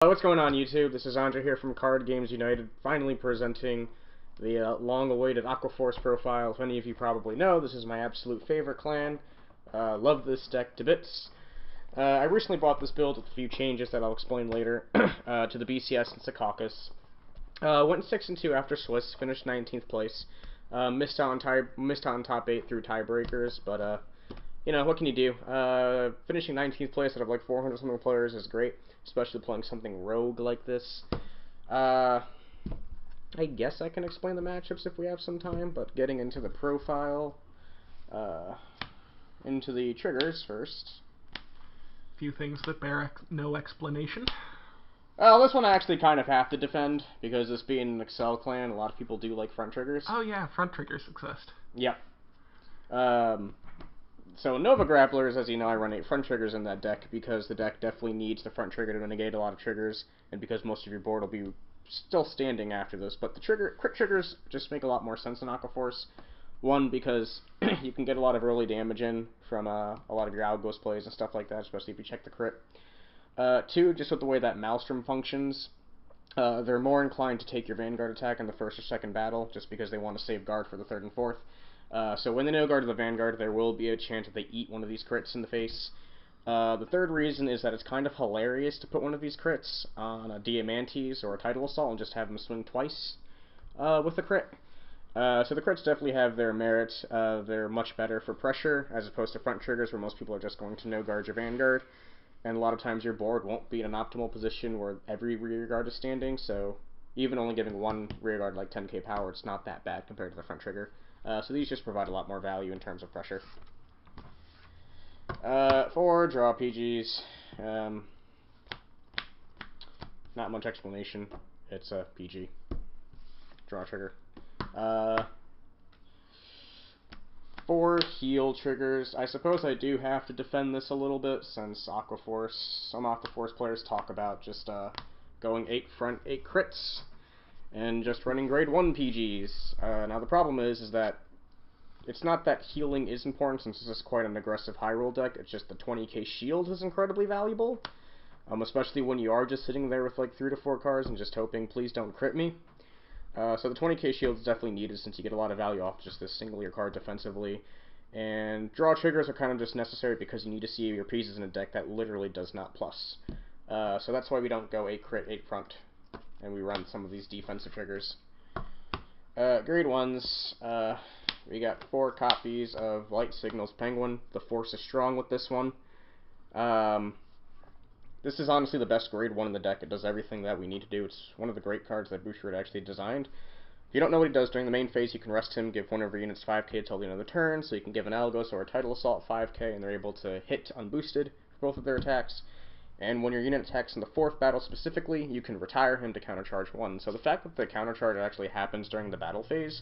What's going on, YouTube? This is Andre here from Card Games United, finally presenting the long-awaited Aqua profile. As many of you probably know, this is my absolute favorite clan. Love this deck to bits. I recently bought this build with a few changes that I'll explain later to the BCS and Secaucus. Went 6-2 after Swiss, finished 19th place. Missed out on top 8 through tiebreakers, but you know, what can you do? Finishing 19th place out of like 400 something players is great, especially playing something rogue like this. I guess I can explain the matchups if we have some time, but getting into the profile, into the triggers first. Few things that bear no explanation. Well, this one I actually kind of have to defend, because this being an Excel clan, a lot of people do like front triggers. Oh yeah, front triggers exist. Yep. So Nova Grapplers, as you know, I run 8 front triggers in that deck because the deck definitely needs the front trigger to negate a lot of triggers, and because most of your board will be still standing after this. But the crit triggers just make a lot more sense in Aqua Force. One, because you can get a lot of early damage in from a lot of your Outghost plays and stuff like that, especially if you check the crit. 2, just with the way that Maelstrom functions, they're more inclined to take your Vanguard attack in the first or second battle, just because they want to save guard for the third and fourth. So when they no guard to the Vanguard, there will be a chance that they eat one of these crits in the face. The third reason is that it's kind of hilarious to put one of these crits on a Diamantes or a Tidal Assault and just have them swing twice with the crit. So the crits definitely have their merit. They're much better for pressure, as opposed to front triggers where most people are just going to no guard your Vanguard. And a lot of times your board won't be in an optimal position where every rear guard is standing, so even only giving one rear guard like 10k power, it's not that bad compared to the front trigger. So these just provide a lot more value in terms of pressure. For draw PGs, not much explanation. It's a PG. Draw trigger. For heal triggers, I suppose I do have to defend this a little bit, since some Aqua Force players talk about just going 8 front, 8 crits, and just running grade 1 PGs. Now the problem is that it's not that healing is important, since this is quite an aggressive high roll deck. It's just the 20k shield is incredibly valuable, especially when you are just sitting there with like 3 to 4 cards and just hoping, please don't crit me. So the 20k shield is definitely needed, since you get a lot of value off just this single your card defensively. And draw triggers are kind of just necessary because you need to see your pieces in a deck that literally does not plus. So that's why we don't go 8 crit, 8 front, and we run some of these defensive triggers. Grade 1s, we got 4 copies of Light Signals Penguin. The Force is strong with this one. This is honestly the best grade 1 in the deck. It does everything that we need to do. It's one of the great cards that Boucher actually designed. If you don't know what he does during the main phase, you can rest him, give one of your units 5k until the end of the turn, so you can give an Algos or a Tidal Assault 5k, and they're able to hit unboosted for both of their attacks. And when your unit attacks in the 4th battle specifically, you can retire him to countercharge 1. So the fact that the countercharge actually happens during the battle phase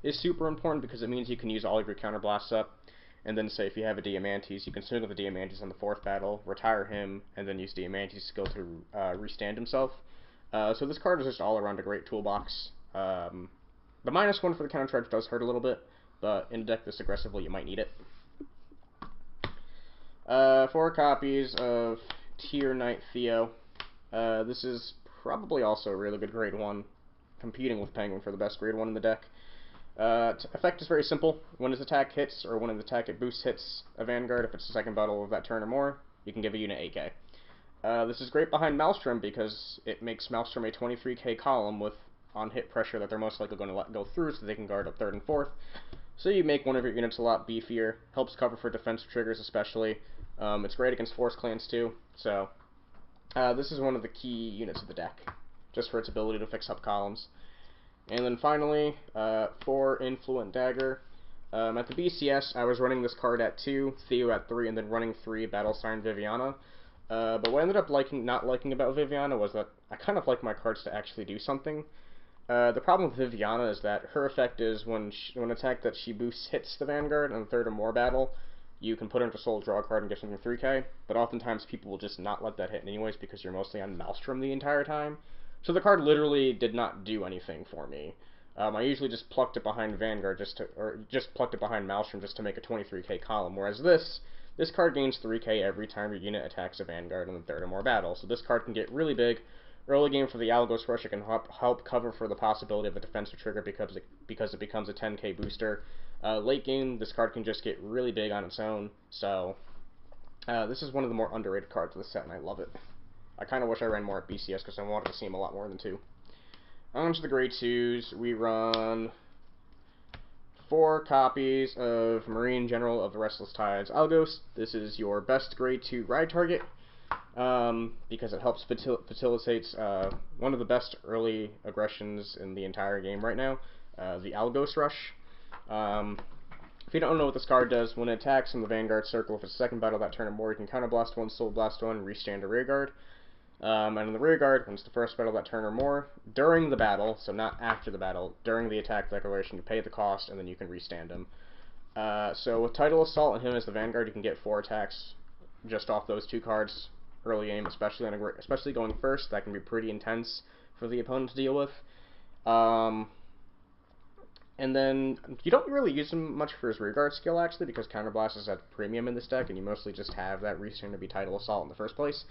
is super important, because it means you can use all of your counterblasts up, and then say if you have a Diamantes, you can swing with the Diamantes in the 4th battle, retire him, and then use Diamantes' skill to restand himself. So this card is just all around a great toolbox. The -1 for the countercharge does hurt a little bit, but in a deck this aggressively, you might need it. 4 copies of Tier Knight Theo. This is probably also a really good grade 1, competing with Penguin for the best grade 1 in the deck. Effect is very simple. When his attack hits, or when his attack at boost hits a Vanguard, if it's the 2nd battle of that turn or more, you can give a unit 8k. This is great behind Maelstrom, because it makes Maelstrom a 23k column with on-hit pressure that they're most likely going to let go through, so they can guard up 3rd and 4th. So you make one of your units a lot beefier, helps cover for defensive triggers especially. It's great against Force clans too, so this is one of the key units of the deck, just for its ability to fix up columns. And then finally, for Influent Dagger. At the BCS, I was running this card at 2, Theo at 3, and then running 3 Battle Sign Viviana. But what I ended up not liking about Viviana was that I kind of like my cards to actually do something. The problem with Viviana is that her effect is when an attack that she boosts hits the Vanguard in the 3rd or more battle, you can put her into Soul, draw a card, and give something 3k. But oftentimes people will just not let that hit anyways, because you're mostly on Maelstrom the entire time. So the card literally did not do anything for me. I usually just plucked it behind Vanguard, just plucked it behind Maelstrom just to make a 23k column. Whereas this This card gains 3k every time your unit attacks a Vanguard in the third or more battle, so this card can get really big. Early game for the Algos Rush, it can help cover for the possibility of a defensive trigger because it becomes a 10k booster. Late game, this card can just get really big on its own, so this is one of the more underrated cards of the set, and I love it. I kind of wish I ran more at BCS because I wanted to see him a lot more than 2. On to the grade 2s, we run 4 copies of Marine General of the Restless Tides Algos. This is your best grade 2 ride target because it helps facilitates one of the best early aggressions in the entire game right now, the Algos Rush. If you don't know what this card does, when it attacks in the Vanguard circle, if it's second battle that turn or more, you can counterblast 1, soul blast 1, restand a rear guard. And in the rear guard, when it's the first battle that turn or more, during the battle, so not after the battle, during the attack declaration, you pay the cost, and then you can restand him. So with Tidal Assault and him as the Vanguard, you can get 4 attacks just off those 2 cards early game, especially going first. That can be pretty intense for the opponent to deal with. And then you don't really use him much for his rear guard skill, actually, because Counterblast is at premium in this deck, and you mostly just have that restand to be Tidal Assault in the first place.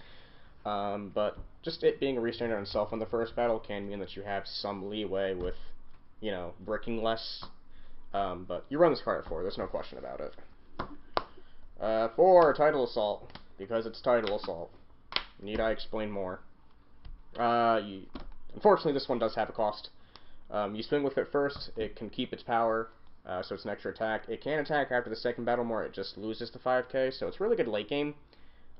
But just it being a restander on itself in the first battle can mean that you have some leeway with, you know, bricking less. But you run this card at 4, there's no question about it. 4, Tidal Assault, because it's Tidal Assault. Need I explain more? Unfortunately, this one does have a cost. You swing with it first, it can keep its power, so it's an extra attack. It can attack after the second battle more, it just loses to 5k, so it's really good late game.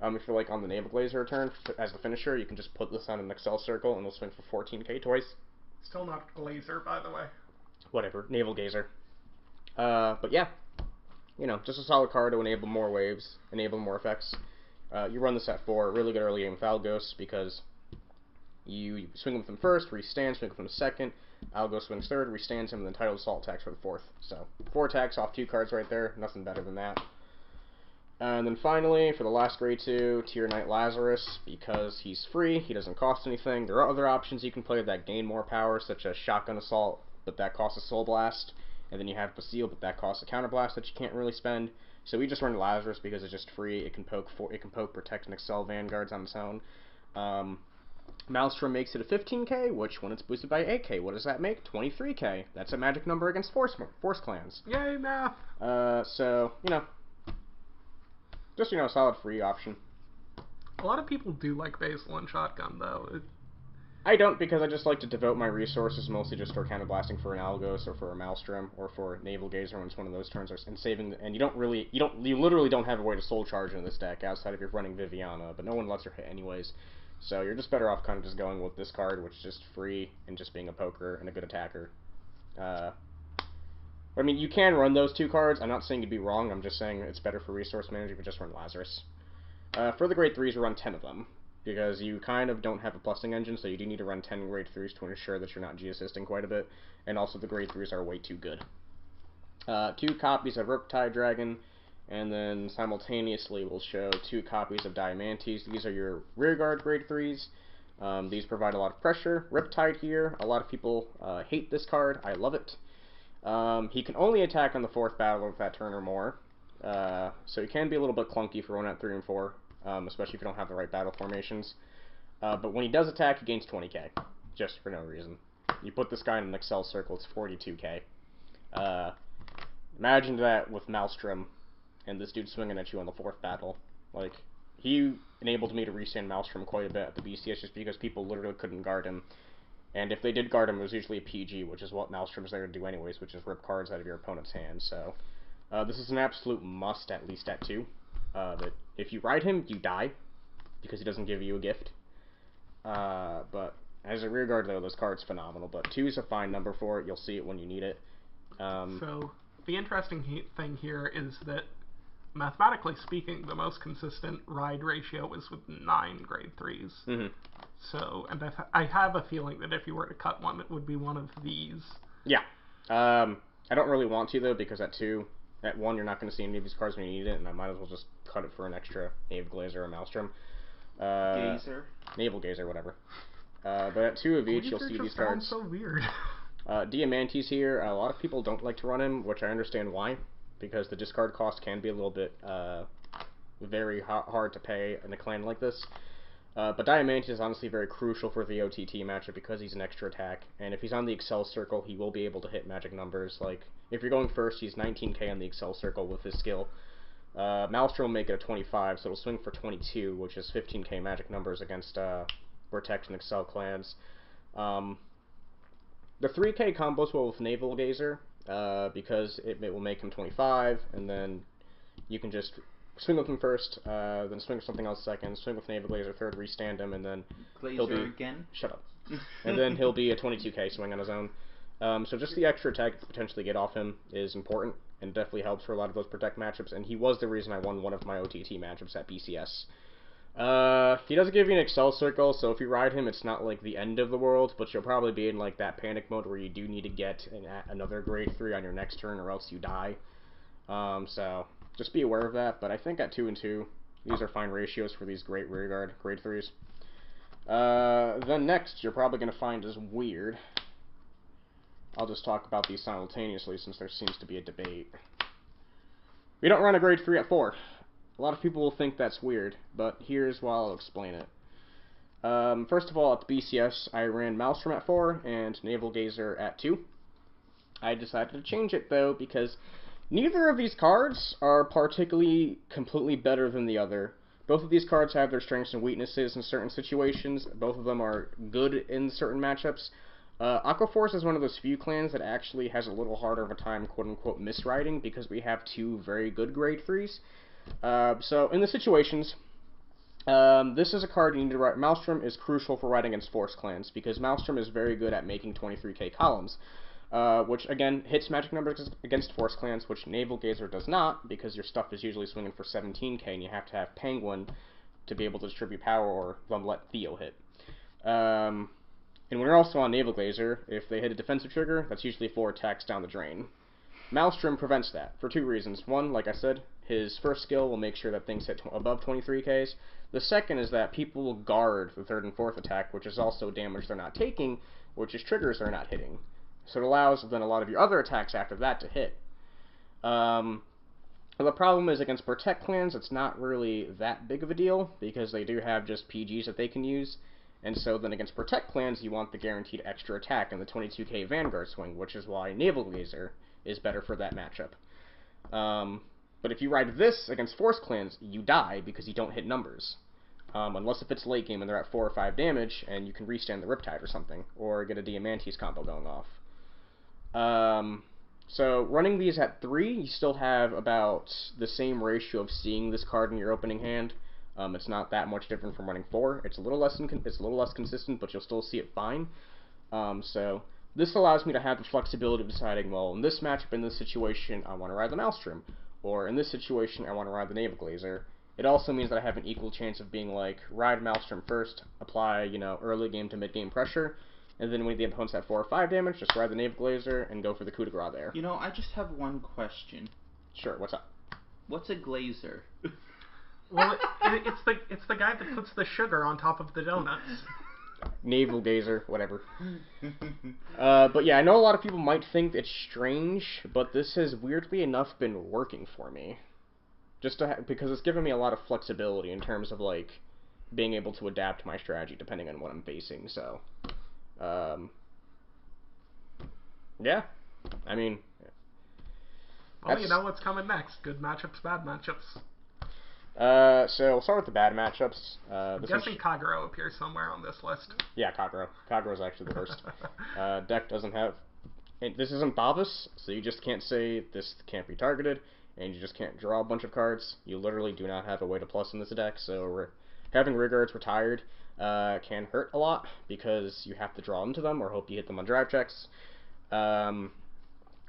If you're like on the Navalgazer turn as the finisher, you can just put this on an Excel circle and it'll swing for 14k twice. Still not Glazer, by the way. Whatever, Navalgazer. But yeah, you know, just a solid card to enable more waves, enable more effects. You run this at 4, really good early game with Algos because you swing with him first, restand, swing with him second, Algos swings third, restands him, and then Tidal Assault attacks for the 4th. So 4 attacks off 2 cards right there, nothing better than that. And then finally, for the last grade 2, Tier Knight Lazarus, because he's free, he doesn't cost anything. There are other options you can play that gain more power, such as Shotgun Assault, but that costs a Soul Blast. And then you have Basile, but that costs a Counterblast that you can't really spend. So we just run Lazarus because it's just free. It can poke, Protect, and Excel Vanguards on its own. Maelstrom makes it a 15k, which when it's boosted by 8k, what does that make? 23k. That's a magic number against Force Clans. Yay, math! So, you know, just, you know, a solid free option. A lot of people do like Basil and Shotgun, though. I don't, because I just like to devote my resources mostly just for counterblasting for an Algos or for a Maelstrom or for Navalgazer when it's one of those turns, and saving. And you literally don't have a way to soul charge in this deck outside of you're running Viviana, but no one lets her hit anyways. So you're just better off kind of just going with this card, which is just free and just being a poker and a good attacker. I mean, you can run those 2 cards. I'm not saying you'd be wrong. I'm just saying it's better for resource management if you just run Lazarus. For the grade 3s, we run 10 of them, because you kind of don't have a plusing engine, so you do need to run 10 grade 3s to ensure that you're not G-assisting quite a bit, and also the grade 3s are way too good. 2 copies of Riptide Dragon, and then simultaneously we'll show 2 copies of Diamantes. These are your rearguard grade 3s. These provide a lot of pressure. Riptide here, a lot of people hate this card. I love it. He can only attack on the 4th battle of that turn or more, so he can be a little bit clunky for 1 at 3 and 4, especially if you don't have the right battle formations. But when he does attack, he gains 20k, just for no reason. You put this guy in an Excel circle, it's 42k. Imagine that with Maelstrom, and this dude swinging at you on the 4th battle. Like, he enabled me to restand Maelstrom quite a bit at the BCS just because people literally couldn't guard him. And if they did guard him, it was usually a PG, which is what Maelstrom's there to do anyways, which is rip cards out of your opponent's hand. So, this is an absolute must, at least at 2. But if you ride him, you die, because he doesn't give you a gift. But as a rearguard, though, this card's phenomenal. But 2 is a fine number for it. You'll see it when you need it. So, the interesting thing here is that, mathematically speaking, the most consistent ride ratio is with 9 grade 3s. Mm-hmm. So, and I have a feeling that if you were to cut one, it would be one of these. Yeah. I don't really want to, though, because at 1, you're not going to see any of these cards when you need it, and I might as well just cut it for an extra Navalgazer or Maelstrom. Navalgazer, whatever. But at 2 of each, you'll see these cards. So weird. Diamantes here, a lot of people don't like to run him, which I understand why, because the discard cost can be a little bit very hard to pay in a clan like this. But Diamantes is honestly very crucial for the OTT matchup because he's an extra attack, and if he's on the Excel Circle, he will be able to hit magic numbers. Like, if you're going first, he's 19k on the Excel Circle with his skill. Maelstrom will make it a 25, so it'll swing for 22, which is 15k magic numbers against Vortex and Excel clans. The 3k combos well with Navalgazer, because it will make him 25, and then you can just swing with him first, then swing with something else second, swing with Navalgazer third, restand him, and then he'll be... again? Shut up. And then he'll be a 22k swing on his own. So just the extra attack to potentially get off him is important, and definitely helps for a lot of those Protect matchups, and he was the reason I won one of my OTT matchups at BCS. He doesn't give you an Excel Circle, so if you ride him, it's not like the end of the world, but you'll probably be in like that panic mode where you do need to get another grade 3 on your next turn, or else you die. So just be aware of that, but I think at 2 and 2, these are fine ratios for these great rearguard grade 3s. Then next, you're probably going to find is weird. I'll just talk about these simultaneously since there seems to be a debate. We don't run a grade 3 at 4. A lot of people will think that's weird, but here's why I'll explain it. First of all, at the BCS, I ran Maelstrom at 4 and Navalgazer at 2. I decided to change it, though, because neither of these cards are particularly completely better than the other. Both of these cards have their strengths and weaknesses in certain situations. Both of them are good in certain matchups. Aqua Force is one of those few clans that actually has a little harder of a time, quote-unquote, misriding, because we have 2 very good grade 3s. So, in the situations, this is a card you need to write. Maelstrom is crucial for riding against Force clans, because Maelstrom is very good at making 23k columns, which, again, hits magic numbers against Force clans, which Navalgazer does not, because your stuff is usually swinging for 17k, and you have to have Penguin to be able to distribute power, or then let Theo hit. And when you're also on Navalgazer, if they hit a defensive trigger, that's usually 4 attacks down the drain. Maelstrom prevents that, for 2 reasons. One, like I said, his first skill will make sure that things hit above 23ks. The second is that people will guard the 3rd and 4th attack, which is also damage they're not taking, which is triggers they're not hitting. So it allows then a lot of your other attacks after that to hit. The problem is against Protect clans, it's not really that big of a deal, because they do have just PGs that they can use. And so then against Protect clans, you want the guaranteed extra attack and the 22k Vanguard swing, which is why Navalgazer is better for that matchup. But if you ride this against Force clans, you die because you don't hit numbers. Unless if it's late game and they're at 4 or 5 damage, and you can restand the Riptide or something, or get a Diamantes combo going off. So running these at 3, you still have about the same ratio of seeing this card in your opening hand. It's not that much different from running 4. It's a little less consistent, but you'll still see it fine. So this allows me to have the flexibility of deciding, well, in this matchup, in this situation, I want to ride the Maelstrom, or in this situation, I want to ride the Navalgazer. It also means that I have an equal chance of being like, ride Maelstrom first, apply, early game to mid game pressure, and then when the opponent's at 4 or 5 damage, just ride the Navalgazer and go for the coup de grace there. I just have one question. Sure, what's up? What's a glazer? Well, it's the guy that puts the sugar on top of the donuts. Navalgazer, whatever. But yeah, I know a lot of people might think it's strange, but this has weirdly enough been working for me. Just because it's given me a lot of flexibility in terms of like being able to adapt my strategy depending on what I'm facing. So, yeah, I mean, well, you know what's coming next. Good matchups, bad matchups. So we'll start with the bad matchups. I'm guessing Kagero appears somewhere on this list. Yeah, Kagero. Kagero is actually the worst. Deck doesn't have... This isn't Babus, so you just can't say this can't be targeted, and you just can't draw a bunch of cards. You literally do not have a way to plus in this deck, so having Rearguards retired can hurt a lot, because you have to draw into them, or hope you hit them on drive checks.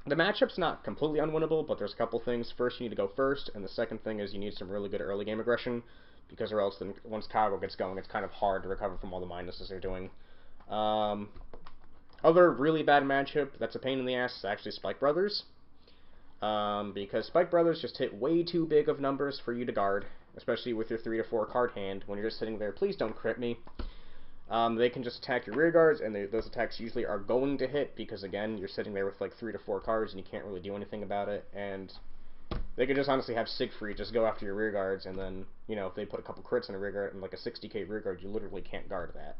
The matchup's not completely unwinnable, but there's a couple things. First, you need to go first, and the second thing is you need some really good early game aggression, because or else then once Kagero gets going, it's kind of hard to recover from all the minuses they're doing. Other really bad matchup that's a pain in the ass is actually Spike Brothers, because Spike Brothers just hit way too big of numbers for you to guard, especially with your 3 to 4 card hand. When you're just sitting there, please don't crit me. They can just attack your rear guards, and those attacks usually are going to hit, because again, you're sitting there with like 3 to 4 cards, and you can't really do anything about it, and They could just honestly have Siegfried just go after your rear guards, and then, you know, if they put a couple crits in a rear guard and like a 60k rear guard, you literally can't guard that.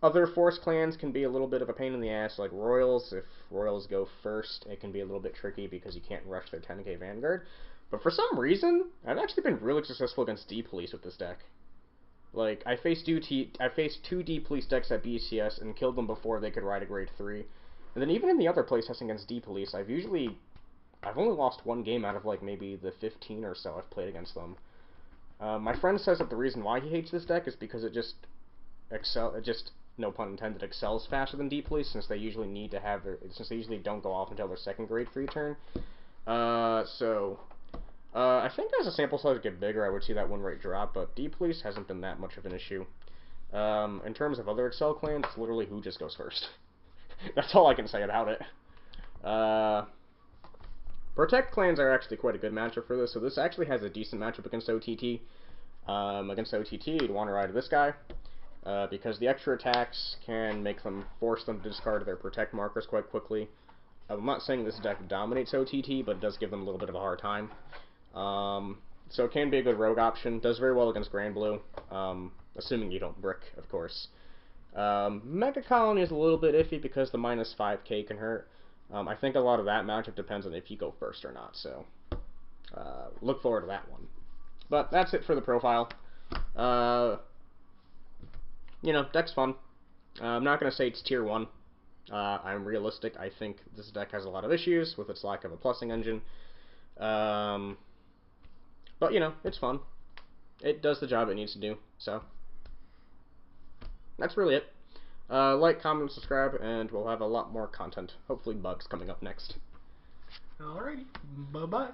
Other Force clans can be a little bit of a pain in the ass, like Royals. If Royals go first, it can be a little bit tricky because you can't rush their 10k Vanguard. But for some reason, I've actually been really successful against D-Police with this deck. Like, I faced two D-Police decks at BCS and killed them before they could ride a grade 3. And then even in the other playtesting against D-Police, I've only lost one game out of, like, maybe the 15 or so I've played against them. My friend says that the reason why he hates this deck is because it just, no pun intended, excels faster than D-Police, since they usually since they usually don't go off until their second grade 3 turn. I think as a sample size get bigger, I would see that win rate drop, but D-Police hasn't been that much of an issue. In terms of other Excel clans, it's literally who just goes first. That's all I can say about it. Protect clans are actually quite a good matchup for this, so this actually has a decent matchup against OTT. Against OTT, you'd want to ride this guy, because the extra attacks can force them to discard their Protect markers quite quickly. I'm not saying this deck dominates OTT, but it does give them a little bit of a hard time. So it can be a good rogue option. Does very well against Grand Blue, assuming you don't brick, of course. Mega Colony is a little bit iffy because the minus 5k can hurt. I think a lot of that matchup depends on if you go first or not, so look forward to that one. But that's it for the profile. You know, deck's fun. I'm not going to say it's tier 1. I'm realistic. I think this deck has a lot of issues with its lack of a plussing engine. But, you know, it's fun. It does the job it needs to do, so that's really it. Like, comment, subscribe, and we'll have a lot more content. Hopefully bugs coming up next. Alrighty, bye-bye.